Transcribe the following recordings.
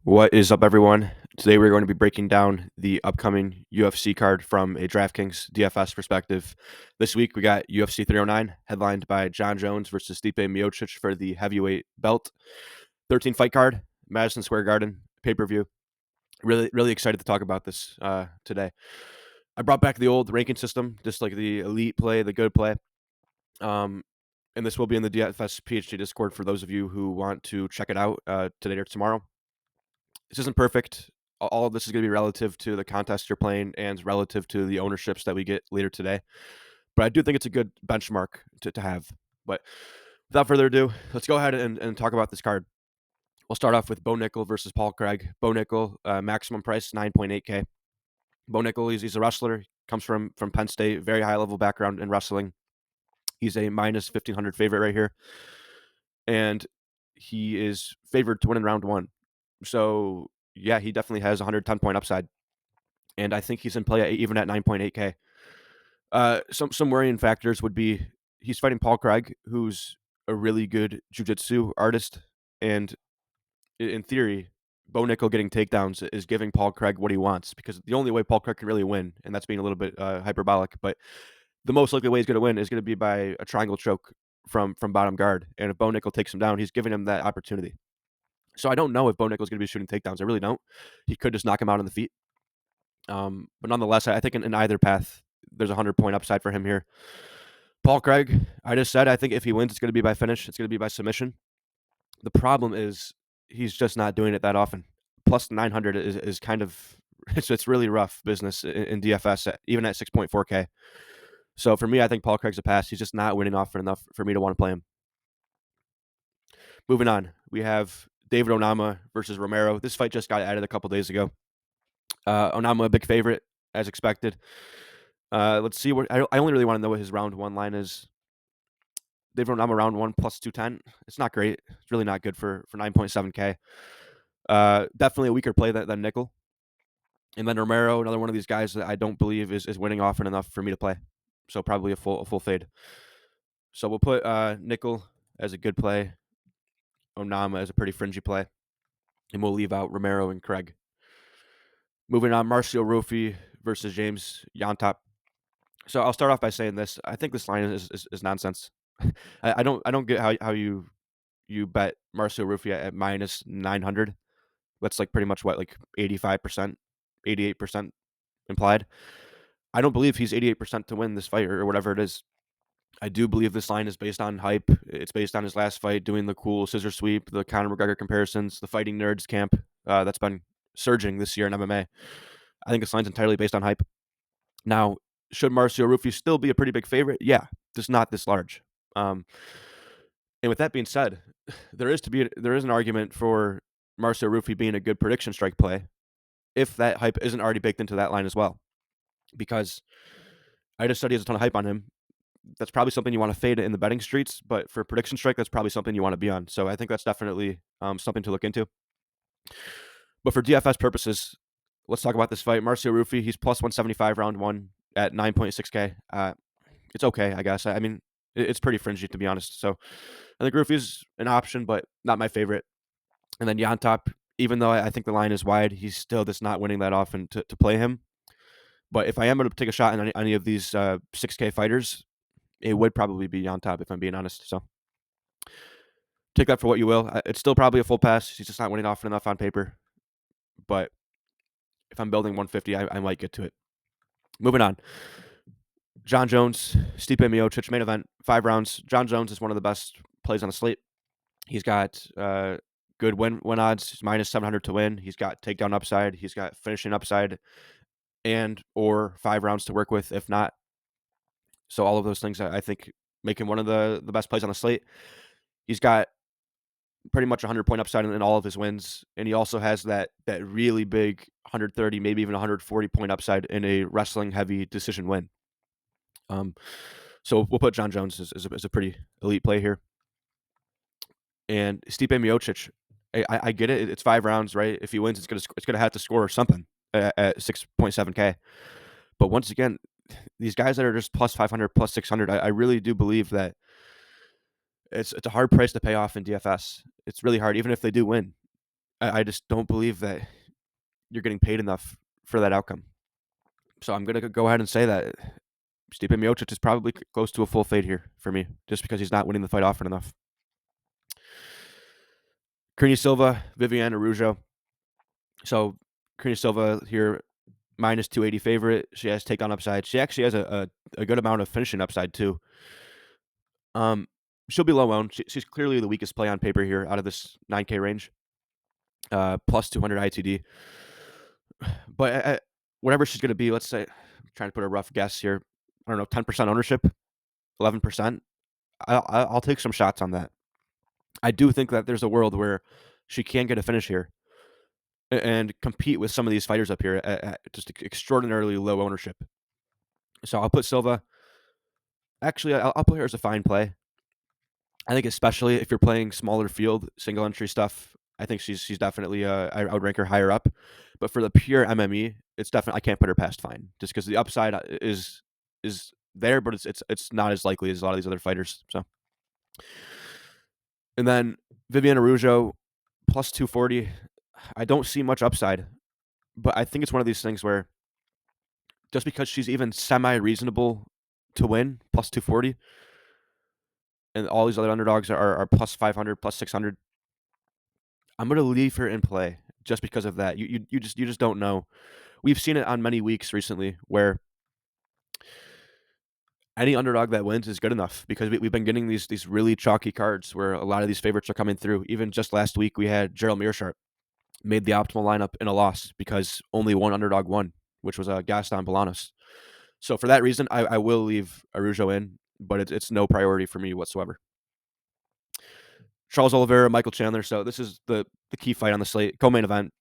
What is up, everyone? Today we're going to be breaking down the upcoming UFC card from a DraftKings DFS perspective. This week we got UFC 309, headlined by Jon Jones versus Stipe Miocic for the heavyweight belt. 13 fight card, Madison Square Garden, pay-per-view. Really excited to talk about this today. I brought back the old ranking system, just like the elite play, the good play. And this will be in the DFS PhD Discord for those of you who want to check it out today or tomorrow. This isn't perfect. All of this is going to be relative to the contest you're playing and relative to the ownerships that we get later today. But I do think it's a good benchmark to have. But without further ado, let's go ahead and talk about this card. We'll start off with Bo Nickal versus Paul Craig. Bo Nickal, maximum price 9.8K. Bo Nickal, he's a wrestler. Comes from Penn State, very high level background in wrestling. He's a minus 1,500 favorite right here, and he is favored to win in round one. So yeah, he definitely has 110-point upside, and I think he's in play even at 9.8K. Some worrying factors would be he's fighting Paul Craig, who's a really good jiu-jitsu artist, and in theory, Bo Nickal getting takedowns is giving Paul Craig what he wants, because the only way Paul Craig can really win, and that's being a little bit hyperbolic, but the most likely way he's going to win is going to be by a triangle choke from bottom guard, and if Bo Nickal takes him down, he's giving him that opportunity. So I don't know if Bo Nickal's going to be shooting takedowns. I really don't. He could just knock him out on the feet. But nonetheless, I think in either path, there's a 100-point upside for him here. Paul Craig, I just said, I think if he wins, it's going to be by finish. It's going to be by submission. The problem is he's just not doing it that often. Plus 900 is kind of, it's really rough business in DFS, even at 6.4K. So for me, I think Paul Craig's a pass. He's just not winning often enough for me to want to play him. Moving on, we have David Onama versus Romero. This fight just got added a couple days ago. Onama, a big favorite, as expected. Let's see what I only really want to know what his round one line is. David Onama round one plus 210. It's not great. It's really not good for 9.7K. Definitely a weaker play than Nickal. And then Romero, another one of these guys that I don't believe is winning often enough for me to play. So probably a full fade. So we'll put Nickal as a good play, Onama as a pretty fringy play, and we'll leave out Romero and Craig. Moving on, Marcio Ruffy versus James Llontop. So I'll start off by saying this. I think this line is nonsense. I don't get how you bet Marcio Ruffy at minus 900. That's like pretty much what, like 85%, 88% implied. I don't believe he's 88% to win this fight or whatever it is. I do believe this line is based on hype. It's based on his last fight, doing the cool scissor sweep, the Conor McGregor comparisons, the fighting nerds camp that's been surging this year in MMA. I think this line's entirely based on hype. Now, should Marcio Ruffy still be a pretty big favorite? Yeah, just not this large. And with that being said, there is an argument for Marcio Ruffy being a good prediction strike play if that hype isn't already baked into that line as well. Because I just said he has a ton of hype on him. That's probably something you want to fade in the betting streets, but for prediction strike, that's probably something you want to be on. So I think that's definitely something to look into. But for DFS purposes, let's talk about this fight. Marcio Ruffy, he's plus 175 round one at 9.6K. It's okay, I guess. I mean, it's pretty fringy, to be honest. So I think Ruffy's an option, but not my favorite. And then Llontop, even though I think the line is wide, he's still just not winning that often to play him. But if I am going to take a shot on any of these 6K fighters, it would probably be Llontop, if I'm being honest. So take that for what you will. It's still probably a full pass. He's just not winning often enough on paper. But if I'm building 150, I might get to it. Moving on. Jon Jones, Stipe Miocic, main event, 5 rounds. Jon Jones is one of the best plays on the slate. He's got good win odds. He's minus 700 to win. He's got takedown upside. He's got finishing upside and or 5 rounds to work with, if not. So all of those things, I think, make him one of the best plays on the slate. He's got pretty much 100-point upside in all of his wins, and he also has that really big 130, maybe even 140-point upside in a wrestling-heavy decision win. So we'll put Jon Jones as a pretty elite play here. And Stipe Miocic, I get it. It's 5 rounds, right? If he wins, it's gonna have to score something at 6.7K. But once again, these guys that are just plus 500, plus 600, I really do believe that it's a hard price to pay off in DFS. It's really hard, even if they do win. I just don't believe that you're getting paid enough for that outcome. So I'm going to go ahead and say that Stipe Miocic is probably close to a full fade here for me, just because he's not winning the fight often enough. Carine Silva, Viviane Araujo. So Carine Silva here, minus 280 favorite. She has takedown upside. She actually has a good amount of finishing upside too. She'll be low owned. She's clearly the weakest play on paper here out of this 9K range. Plus 200 ITD. But whatever she's going to be, let's say, I'm trying to put a rough guess here. I don't know, 10% ownership, 11%. I'll take some shots on that. I do think that there's a world where she can get a finish here and compete with some of these fighters up here at just extraordinarily low ownership. So I'll put Silva. Actually, I'll put her as a fine play. I think especially if you're playing smaller field, single entry stuff, I think she's definitely I would rank her higher up. But for the pure MME, it's definitely I can't put her past fine just because the upside is there, but it's not as likely as a lot of these other fighters. So, and then Viviane Araujo plus 240. I don't see much upside, but I think it's one of these things where just because she's even semi-reasonable to win, plus 240, and all these other underdogs are plus 500, plus 600, I'm going to leave her in play just because of that. You just don't know. We've seen it on many weeks recently where any underdog that wins is good enough because we've been getting these really chalky cards where a lot of these favorites are coming through. Even just last week, we had Gerald Meerschaert made the optimal lineup in a loss because only one underdog won, which was Gaston Bolanos. So for that reason, I will leave Araujo in, but it's no priority for me whatsoever. Charles Oliveira, Michael Chandler. So this is the key fight on the slate, co-main event.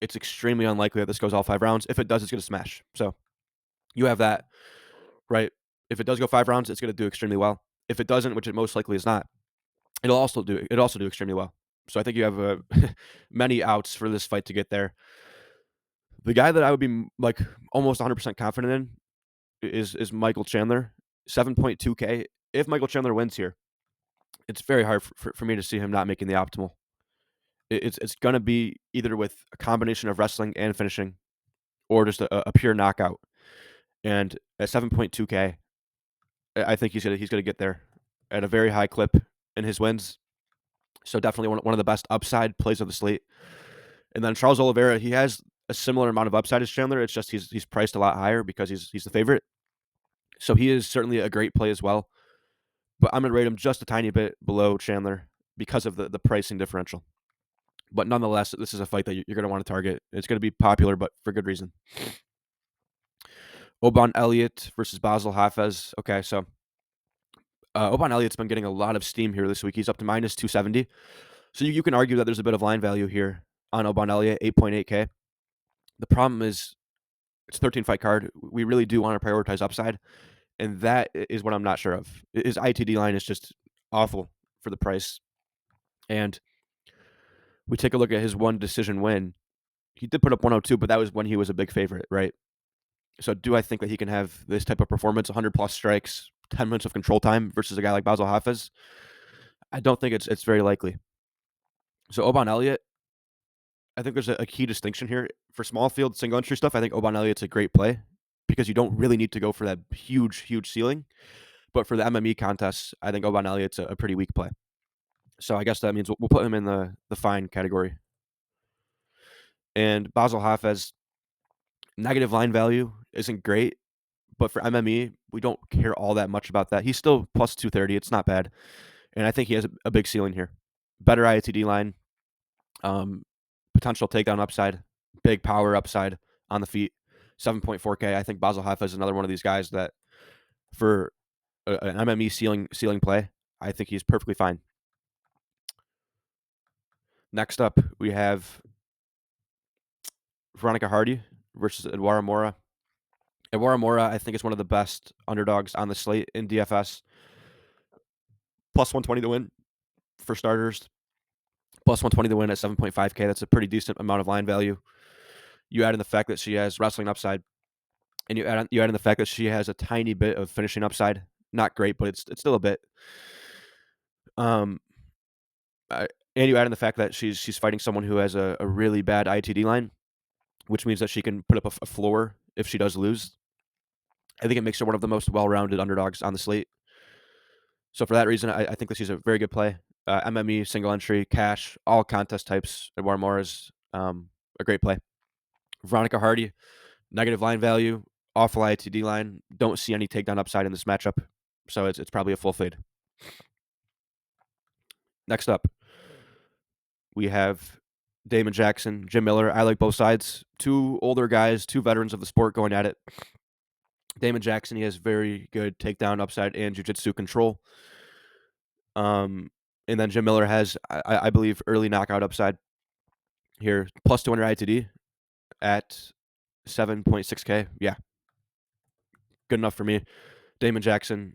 It's extremely unlikely that this goes all 5 rounds. If it does, it's going to smash. So you have that, right? If it does go 5 rounds, it's going to do extremely well. If it doesn't, which it most likely is not, it'll also do extremely well. So I think you have many outs for this fight to get there. The guy that I would be like almost 100% confident in is Michael Chandler, 7.2K. If Michael Chandler wins here, it's very hard for me to see him not making the optimal. It's going to be either with a combination of wrestling and finishing or just a pure knockout. And at 7.2K, I think he's gonna get there at a very high clip in his wins. So definitely one of the best upside plays of the slate. And then Charles Oliveira, he has a similar amount of upside as Chandler. It's just he's priced a lot higher because he's the favorite. So he is certainly a great play as well. But I'm gonna rate him just a tiny bit below Chandler because of the pricing differential. But nonetheless, this is a fight that you're going to want to target. It's going to be popular, but for good reason. Oban Elliott versus Basel Hafez. Okay, so Oban Elliott's been getting a lot of steam here this week. He's up to minus 270. So you can argue that there's a bit of line value here on Oban Elliott, 8.8K. The problem is it's a 13-fight card. We really do want to prioritize upside, and that is what I'm not sure of. His ITD line is just awful for the price. And we take a look at his one decision win. He did put up 102, but that was when he was a big favorite, right? So do I think that he can have this type of performance, 100-plus strikes, 10 minutes of control time versus a guy like Basel Hafez? I don't think it's very likely. So Oban Elliott, I think there's a key distinction here. For small field single entry stuff, I think Oban Elliott's a great play because you don't really need to go for that huge ceiling. But for the MME contests, I think Oban Elliott's a pretty weak play. So I guess that means we'll put him in the fine category. And Basel Hafez, negative line value isn't great, but for MME, we don't care all that much about that. He's still plus 230. It's not bad. And I think he has a big ceiling here. Better ITD line, potential takedown upside, big power upside on the feet, 7.4K. I think Basel Hafez is another one of these guys that for an MME ceiling play, I think he's perfectly fine. Next up, we have Veronica Hardy versus Eduardo Moura. Eduardo Moura, I think, is one of the best underdogs on the slate in DFS. Plus 120 to win for starters. Plus 120 to win at 7.5K. That's a pretty decent amount of line value. You add in the fact that she has wrestling upside, and you add in the fact that she has a tiny bit of finishing upside. Not great, but it's still a bit. And you add in the fact that she's fighting someone who has a really bad ITD line, which means that she can put up a floor if she does lose. I think it makes her one of the most well-rounded underdogs on the slate. So for that reason, I think that she's a very good play. MME, single entry, cash, all contest types. Eduardo Moura is a great play. Veronica Hardy, negative line value, awful ITD line. Don't see any takedown upside in this matchup, so it's probably a full fade. Next up, we have Damon Jackson, Jim Miller. I like both sides. Two older guys, two veterans of the sport going at it. Damon Jackson, he has very good takedown upside and jiu-jitsu control. And then Jim Miller has, I believe, early knockout upside here. Plus 200 ITD at 7.6K. Yeah, good enough for me. Damon Jackson,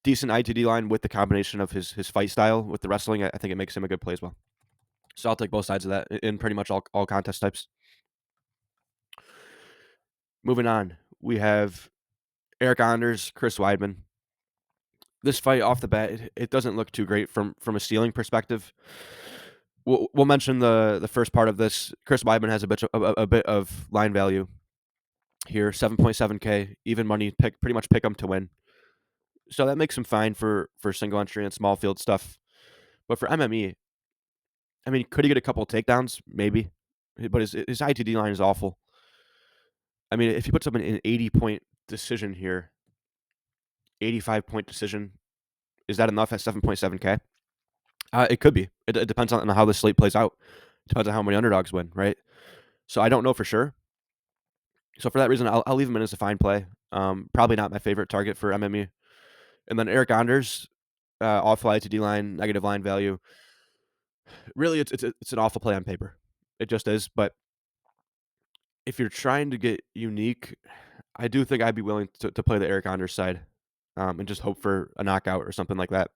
decent ITD line with the combination of his fight style with the wrestling. I think it makes him a good play as well. So I'll take both sides of that in pretty much all contest types. Moving on, we have Eric Anders, Chris Weidman. This fight off the bat, it doesn't look too great from a ceiling perspective. We'll mention the first part of this. Chris Weidman has a bit of line value here, 7.7K, even money, pretty much pick him to win. So that makes him fine for single entry and small field stuff. But for MME, I mean, could he get a couple of takedowns? Maybe. But his ITD line is awful. I mean, if he puts up an 80-point decision here, 85-point decision, is that enough at 7.7K? It could be. It depends on how the slate plays out. It depends on how many underdogs win, right? So I don't know for sure. So for that reason, I'll leave him in as a fine play. Probably not my favorite target for MME. And then Eric Anders, awful ITD line, negative line value. Really, it's an awful play on paper. It just is. But if you're trying to get unique, I do think I'd be willing to play the Eric Anders side and just hope for a knockout or something like that.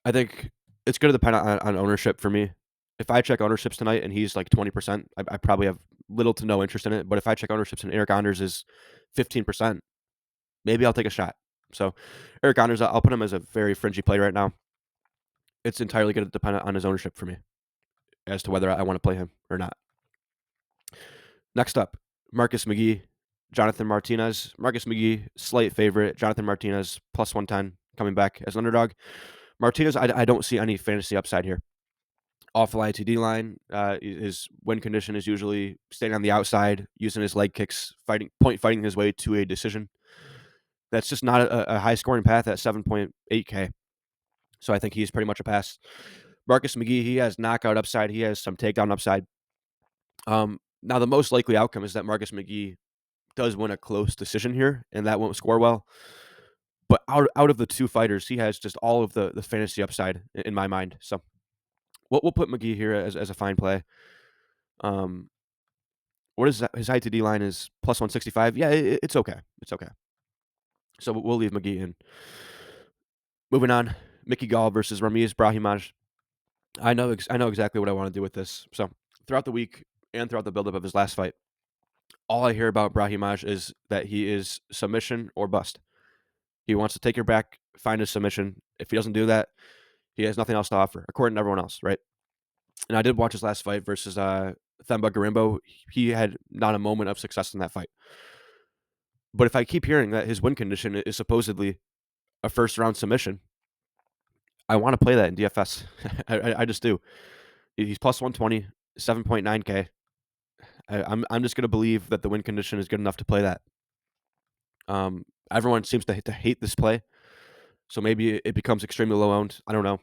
I think it's going to depend on ownership for me. If I check ownerships tonight and he's like 20%, I probably have little to no interest in it. But if I check ownerships and Eric Anders is 15%, maybe I'll take a shot. So Eric Anders, I'll put him as a very fringy play right now. It's entirely going to depend on his ownership for me as to whether I want to play him or not. Next up, Marcus McGhee, Jonathan Martinez. Marcus McGhee, slight favorite. Jonathan Martinez, plus 110, coming back as an underdog. Martinez, I don't see any fantasy upside here. Awful ITD line. His win condition is usually staying on the outside, using his leg kicks, fighting his way to a decision. That's just not a high-scoring path at 7.8K. So I think he's pretty much a pass. Marcus McGhee, he has knockout upside. He has some takedown upside. Now, the most likely outcome is that Marcus McGhee does win a close decision here, and that won't score well. But out of the two fighters, he has just all of the fantasy upside in my mind. So we'll put McGhee here as a fine play. What is that? His ITD line is plus 165. Yeah, it's okay. It's okay. So we'll leave McGhee in. Moving on, Mickey Gall versus Ramiz Brahimaj. I know exactly what I want to do with this. So throughout the week and throughout the buildup of his last fight, all I hear about Brahimaj is that he is submission or bust. He wants to take your back, find a submission. If he doesn't do that, he has nothing else to offer, according to everyone else, right? And I did watch his last fight versus Themba Garimbo. He had not a moment of success in that fight. But if I keep hearing that his win condition is supposedly a first-round submission, I want to play that in DFS. I just do. He's plus 120, 7.9K. I'm just going to believe that the win condition is good enough to play that. Everyone seems to hate this play, so maybe it becomes extremely low owned. I don't know,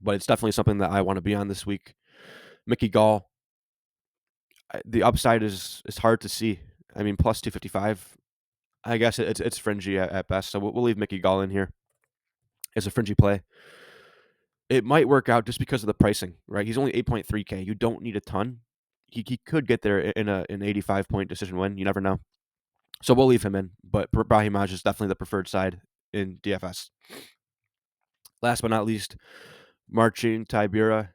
but it's definitely something that I want to be on this week. Mickey Gall, the upside is hard to see. I mean, plus 255. I guess it's fringy at best, so we'll leave Mickey Gall in here as a fringy play. It might work out just because of the pricing, right? He's only 8.3K. You don't need a ton. He could get there in an 85-point decision win. You never know. So we'll leave him in, but Brahimaj is definitely the preferred side in DFS. Last but not least, Marcin Tybura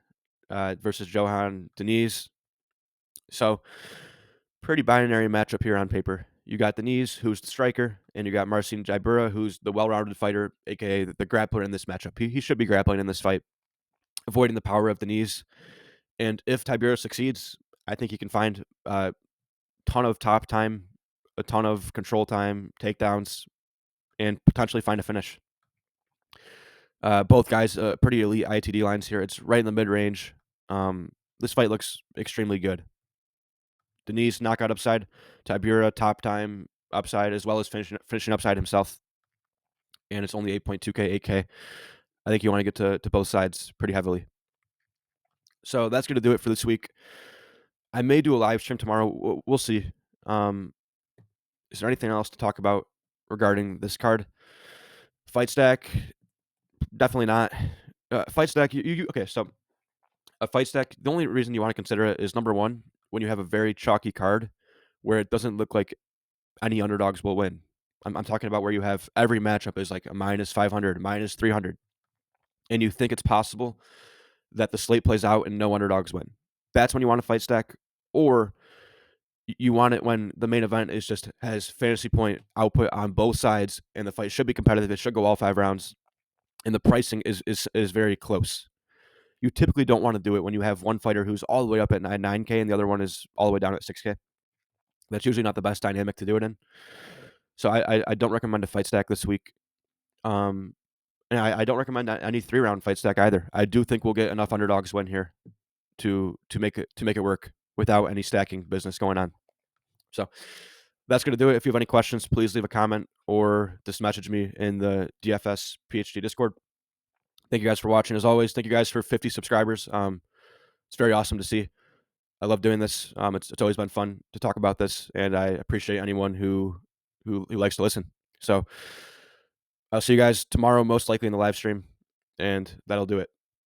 versus Johan Diniz. So pretty binary matchup here on paper. You got Diniz, who's the striker, and you got Marcin Tybura, who's the well-rounded fighter, a.k.a. the grappler in this matchup. He should be grappling in this fight. avoiding the power of Diniz. And if Tybura succeeds, I think he can find a ton of top time, a ton of control time, takedowns, and potentially find a finish. Both guys, pretty elite ITD lines here. It's right in the mid-range. This fight looks extremely good. Diniz, knockout upside. Tybura, top time upside, as well as finishing upside himself. And it's only 8.2K, 8K. I think you want to get to both sides pretty heavily. So that's going to do it for this week. I may do a live stream tomorrow. We'll see. Is there anything else to talk about regarding this card? Fight stack, definitely not. Fight stack, okay, so a fight stack, the only reason you want to consider it is, number one, when you have a very chalky card where it doesn't look like any underdogs will win. I'm talking about where you have every matchup is like a minus 500, minus 300, and you think it's possible that the slate plays out and no underdogs win. That's when you want to fight stack. Or you want it when the main event is just has fantasy point output on both sides, and the fight should be competitive. It should go all 5 rounds, and the pricing is very close. You typically don't want to do it when you have one fighter who's all the way up at 9K and the other one is all the way down at 6K. That's usually not the best dynamic to do it in. So I don't recommend a fight stack this week. And I don't recommend any 3-round fight stack either. I do think we'll get enough underdogs win here to make it work without any stacking business going on. So that's going to do it. If you have any questions, please leave a comment or just message me in the DFS PhD Discord. Thank you guys for watching. As always, thank you guys for 50 subscribers. It's very awesome to see. I love doing this. It's always been fun to talk about this, and I appreciate anyone who likes to listen. So I'll see you guys tomorrow, most likely in the live stream, and that'll do it.